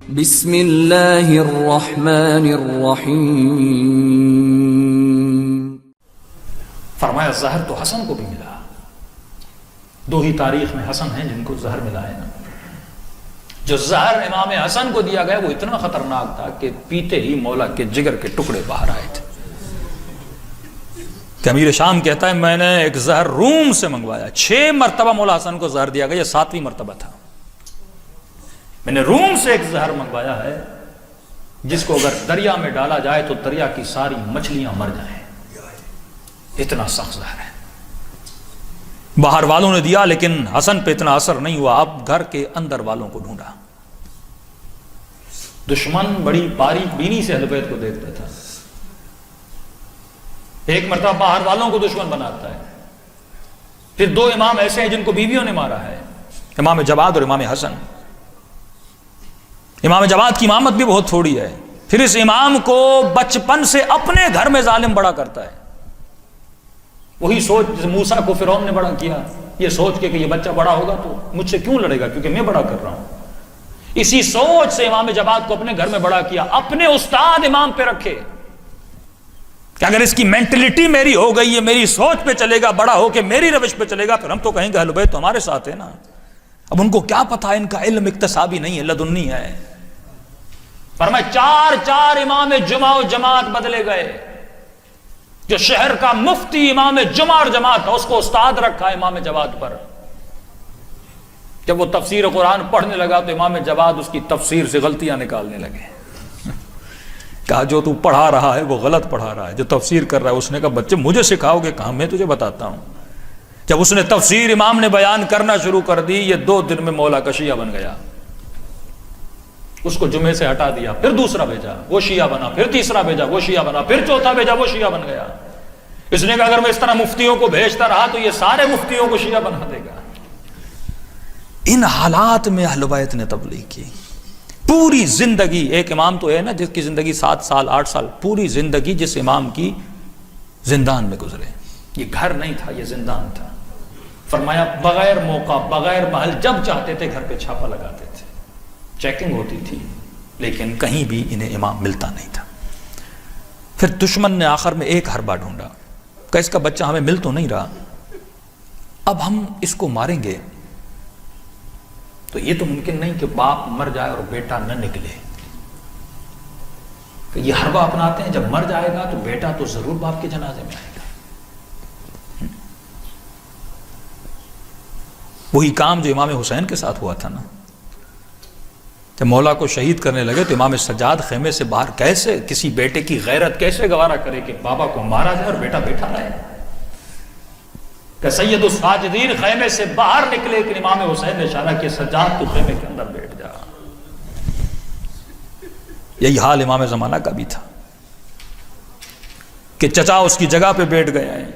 بسم اللہ الرحمن الرحیم۔ فرمایا زہر تو حسن کو بھی ملا، دو ہی تاریخ میں حسن ہیں جن کو زہر ملا ہے نا۔ جو زہر امام حسن کو دیا گیا وہ اتنا خطرناک تھا کہ پیتے ہی مولا کے جگر کے ٹکڑے باہر آئے تھے۔ کہ امیر شام کہتا ہے میں نے ایک زہر روم سے منگوایا، 6 مرتبہ مولا حسن کو زہر دیا گیا، یہ 7ویں مرتبہ تھا۔ میں نے روم سے ایک زہر منگوایا ہے جس کو اگر دریا میں ڈالا جائے تو دریا کی ساری مچھلیاں مر جائیں، اتنا سخت زہر ہے۔ باہر والوں نے دیا لیکن حسن پہ اتنا اثر نہیں ہوا، اب گھر کے اندر والوں کو ڈھونڈا۔ دشمن بڑی باریک بینی سے اہل بیت کو دیکھتا تھا، ایک مرتبہ باہر والوں کو دشمن بناتا ہے، پھر 2 امام ایسے ہیں جن کو بیویوں نے مارا ہے، امام جواد اور امام حسن۔ امام جواد کی امامت بھی بہت تھوڑی ہے، پھر اس امام کو بچپن سے اپنے گھر میں ظالم بڑا کرتا ہے۔ وہی سوچ جس موسیٰ کو فرعون نے بڑا کیا، یہ سوچ کے کہ یہ بچہ بڑا ہوگا تو مجھ سے کیوں لڑے گا کیونکہ میں بڑا کر رہا ہوں۔ اسی سوچ سے امام جواد کو اپنے گھر میں بڑا کیا، اپنے استاد امام پہ رکھے کہ اگر اس کی مینٹلٹی میری ہو گئی ہے، میری سوچ پہ چلے گا، بڑا ہو کے میری روش پہ چلے گا، پھر ہم تو کہیں گے اہل بیت تو ہمارے ساتھ ہے نا۔ اب ان کو کیا پتا ہے، ان کا علم اکتسابی نہیں ہے، لدنی ہے۔ فرمایا 4 امام جمعہ و جماعت بدلے گئے۔ جو شہر کا مفتی امام جمعہ اور جماعت تھا اس کو استاد رکھا امام جواد پر۔ جب وہ تفسیر قرآن پڑھنے لگا تو امام جواد اس کی تفسیر سے غلطیاں نکالنے لگے۔ کہا جو تو پڑھا رہا ہے وہ غلط پڑھا رہا ہے، جو تفسیر کر رہا ہے۔ اس نے کہا بچے مجھے سکھاؤ گے کہاں، میں تجھے بتاتا ہوں۔ جب اس نے تفسیر امام نے بیان کرنا شروع کر دی، یہ 2 دن میں مولا کا شیعہ بن گیا۔ اس کو جمعے سے ہٹا دیا، پھر دوسرا بھیجا وہ شیعہ بنا، پھر تیسرا بھیجا وہ شیعہ بنا، پھر چوتھا بھیجا وہ شیعہ بن گیا۔ اس نے کہا اگر میں اس طرح مفتیوں کو بھیجتا رہا تو یہ سارے مفتیوں کو شیعہ بنا دے گا۔ ان حالات میں اہل بیت نے تبلیغ کی۔ پوری زندگی، ایک امام تو ہے نا جس کی زندگی 7 سال 8 سال، پوری زندگی جس امام کی زندان میں گزرے۔ یہ گھر نہیں تھا، یہ زندان تھا۔ فرمایا بغیر موقع، بغیر محل، جب چاہتے تھے گھر پہ چھاپا لگاتے تھے، چیکنگ ہوتی تھی لیکن کہیں بھی انہیں امام ملتا نہیں تھا۔ پھر دشمن نے آخر میں ایک حربہ ڈھونڈا کہ اس کا بچہ ہمیں مل تو نہیں رہا، اب ہم اس کو ماریں گے تو یہ تو ممکن نہیں کہ باپ مر جائے اور بیٹا نہ نکلے۔ کہ یہ حربہ اپناتے ہیں جب مر جائے گا تو بیٹا تو ضرور باپ کے جنازے میں آئے گا۔ وہی کام جو امام حسین کے ساتھ ہوا تھا نا، جب مولا کو شہید کرنے لگے تو امام سجاد خیمے سے باہر، کیسے کسی بیٹے کی غیرت کیسے گوارا کرے کہ بابا کو مارا جائے اور بیٹا بیٹھا رہے۔ کہ سید الساجدین خیمے سے باہر نکلے کہ امام حسین نے اشارہ کیا سجاد تو خیمے کے اندر بیٹھ جا۔ یہی حال امام زمانہ کا بھی تھا کہ چچا اس کی جگہ پہ بیٹھ گئے ہیں،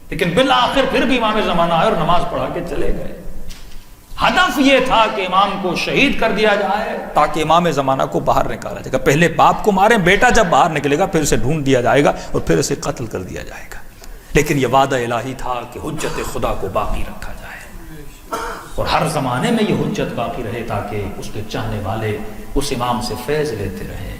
لیکن بالآخر پھر بھی امام زمانہ آئے اور نماز پڑھا کے چلے گئے۔ ہدف یہ تھا کہ امام کو شہید کر دیا جائے تاکہ امام زمانہ کو باہر نکالا جائے گا۔ پہلے باپ کو ماریں، بیٹا جب باہر نکلے گا پھر اسے ڈھونڈ دیا جائے گا اور پھر اسے قتل کر دیا جائے گا۔ لیکن یہ وعدہ الہی تھا کہ حجت خدا کو باقی رکھا جائے اور ہر زمانے میں یہ حجت باقی رہے تاکہ اس کے چاہنے والے اس امام سے فیض لیتے رہیں۔